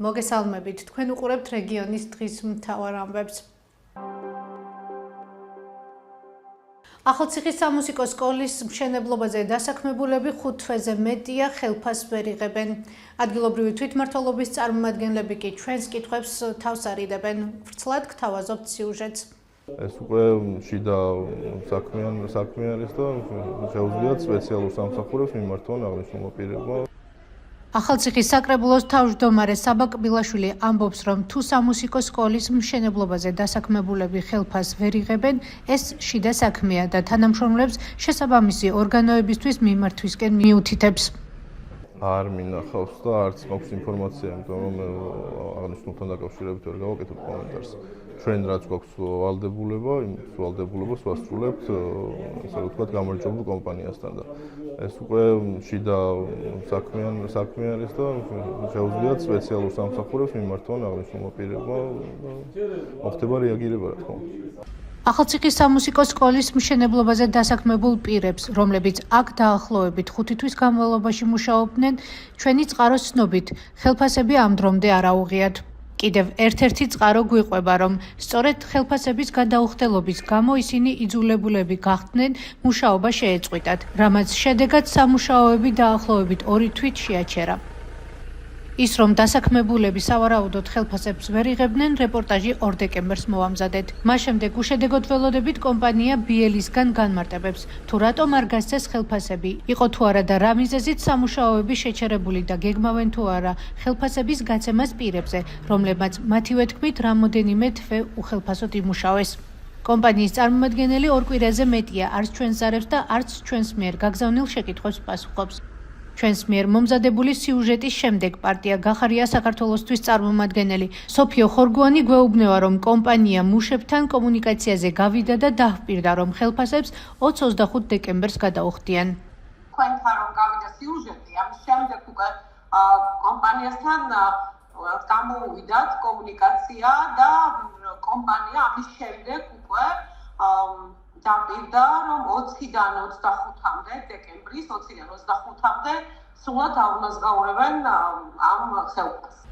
მოგესალმებით, თქვენ უყურებთ რეგიონის დღის მთავარ ამბებს. ახალციხის სამუსიკო სკოლის მშენებლობაზე დასაქმებულები 5 თვეზე მეტია ხელფასს ვერ იღებენ. ადგილობრივი თვითმმართველობის წარმომადგენლები კი ჩვენს კითხვებს თავს არიდებენ. ვრცლად გთავაზობთ სიუჟეტს. ეს უკვე შიდა საქმე არის და შეუძლიათ სპეციალურ სამსახურებს მიმართონ აღნიშნულმა პირებმა. ახალციხის საკრებულოს თავმჯდომარე საბა კბილაშვილი ამბობს, რომ თუ სამუსიკო სკოლის მშენებლობაზე დასაქმებულები ხელფასს ვერ იღებენ, ეს შიდა საქმეა და თანამშრომლებს შესაბამისი ორგანოებისთვის მიმართვისკენ მიუთითებს. არ მინახავს და არც მაქვს ინფორმაცია, იმიტომ რომ აღნიშნულთან დაკავშირებით ვერ გავაკეთებ კომენტარს. ჩვენ რაც გვაქვს ვალდებულება, იმ ვალდებულებას ვასრულებთ, ასე ვთქვათ, გამარჯვებულ კომპანიასთან და ეს უკვე შიდა საქმე არის და შეუძლიათ სპეციალურ სამსახურებს მიმართონ აღნიშნულმა პირებმა მოხდება რეაგირება, რა თქმა უნდა. ახალციხის სამუსიკო სკოლის მშენებლობაზე დასაქმებულ პირებს, რომლებიც აქ დაახლოებით 5 თვის განმავლობაში მუშაობდნენ, ჩვენი წყაროს ცნობით, ხელფასები ამ დრომდე არ აუღიათ. კიდევ ერთ-ერთი წყარო გვიყვება, რომ სწორედ ხელფასების გადაუხდელობის გამო ისინი იძულებულები გახდნენ მუშაობა შეეწყვიტათ, რამაც შედეგად სამუშაოები დაახლოებით 2 თვით შეაჩერა. ის, რომ დასაქმებულები სავარაუდოდ ხელფასებს ვერ იღებდნენ, რეპორტაჟი 2 დეკემბერს მოვამზადეთ. მას შემდეგ უშედეგოდ ველოდებით კომპანია BL-ისგან განმარტებებს, თუ რატომ არ გასცეს ხელფასები, იყო თუ არა და რა მიზეზით სამუშაოები შეჩერებული და გეგმავენ თუ არა ხელფასების გაცემას პირებზე, რომლებმაც მათივე თქმით რამოდენიმე თვე უხელფასოდ იმუშავეს. კომპანიის წარმომადგენელი 2 კვირაზე მეტია არც ჩვენს ზარებს და არც ჩვენს მიერ გაგზავნილ შეკითხვებს პასუხობს. ჩვენს მიერ მომზადებული სიუჟეტის შემდეგ პარტია გახარია საქართველოსთვის წარმომადგენელი სოფიო ხორგუანი გვეუბნება, რომ კომპანია მუშებთან კომუნიკაციაზე გავიდა და დაჰპირდა, რომ ხელფასებს 20-25 დეკემბერს გადაუხდიან. თქვენთან რომ გავიდა სიუჟეტი, ამის შემდეგ უკვე კომპანიასთან გამოუვიდათ კომუნიკაცია და კომპანია ამის შემდეგ უკვე დაპირდა, რომ 20-დან 25-მდე დეკემბრის 20-დან 25-მდე სრულად აუნაზღაურებენ ამ ხელფასს.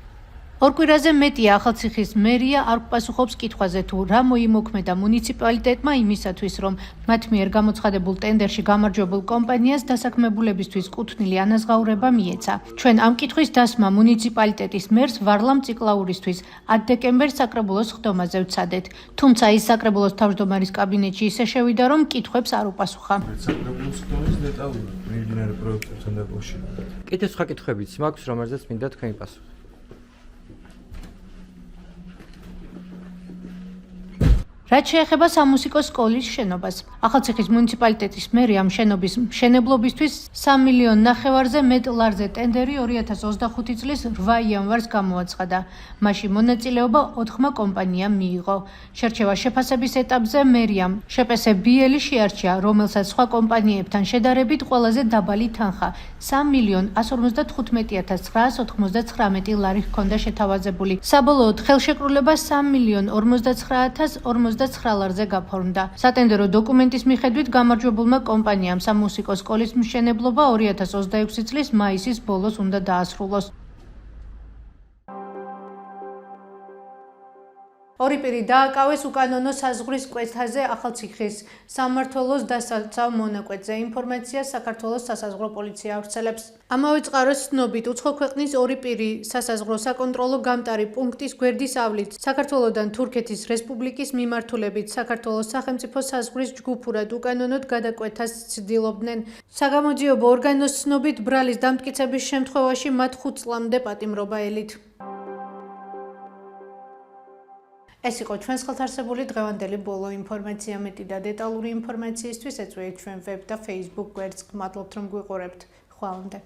2 კვირაზე მეტია ახალციხის მერია არ პასუხობს კითხვაზე, თუ რა მოიმოქმედა მუნიციპალიტეტმა იმისათვის, რომ მათ მიერ გამოცხადებულ ტენდერში გამარჯვებულ კომპანიას დასაქმებულებისთვის კუთვნილი ანაზღაურება მიეცა. ჩვენ ამ კითხვის დასმა მუნიციპალიტეტის მერს ვარლამ ციკლაურისთვის 10 დეკემბერს საკრებულოს ხდომაზე ვცადეთ. თუმცა ის საკრებულოს თავმჯდომარის კაბინეტში ისე შევიდა, რომ კითხვებს არ უპასუხა. საკრებულოს ხდომის დეტალურად მიმდინარე პროექტებთან დაკავშირებით. კიდევ სხვა კითხვებიც მაქვს, რომელზეც მინდა თქვენი პასუხი. რაც შეეხება სამუსიკო სკოლის შენობას, ახალციხის მუნიციპალიტეტის მერი ამ შენობის მშენებლობისთვის 3,5 მილიონზე მეტ ლარზე ტენდერი 2025 წლის 8 იანვარს გამოაცხადა. მასში მონაწილეობა 4 კომპანიამ მიიღო. შერჩევა შეფასების ეტაპზე მერიამ შპს BL შეარჩია, რომელსაც სხვა კომპანიებთან შედარებით ყველაზე დაბალი თანხა 3,095,999 ლარი ჰქონდა შეთავაზებული. საბოლოოდ ხელშეკრულება 3,059,049 ლარზე გაფორმდა. სატენდერო დოკუმენტის მიხედვით გამარჯვებულმა კომპანიამ სამუსიკო სკოლის მშენებლობა 2026 წლის მაისის ბოლოს უნდა დაასრულოს. ორი პირი დააკავეს უკანონო საზღვრის კვეთაზე ახალციხის სამმართველოს დასაცავ მონაკვეთზე. ინფორმაცია საქართველოს სასაზღვრო პოლიცია ავრცელებს. ამავე წყაროს ცნობით, უცხო ქვეყნის 2 პირი სასაზღვრო საკონტროლო გამტარი პუნქტის გვერდის ავლით საქართველოდან თურქეთის რესპუბლიკის მიმართულებით საქართველოს სახელმწიფო საზღვრის ჯგუფურად უკანონოდ გადაკვეთას ცდილობდნენ. საგამოძიებო ორგანოს ცნობით, ბრალის დამტკიცების შემთხვევაში მათ 5 წლამდე პატიმრობა ელით. ეს იყო ჩვენს ხელთ არსებული დღევანდელი ბოლო ინფორმაცია. მეტი და დეტალური ინფორმაციისთვის ეწვიეთ ჩვენ ვებ და Facebook გვერდს. მადლობთ რომ გვიყურებთ. ხვალამდე.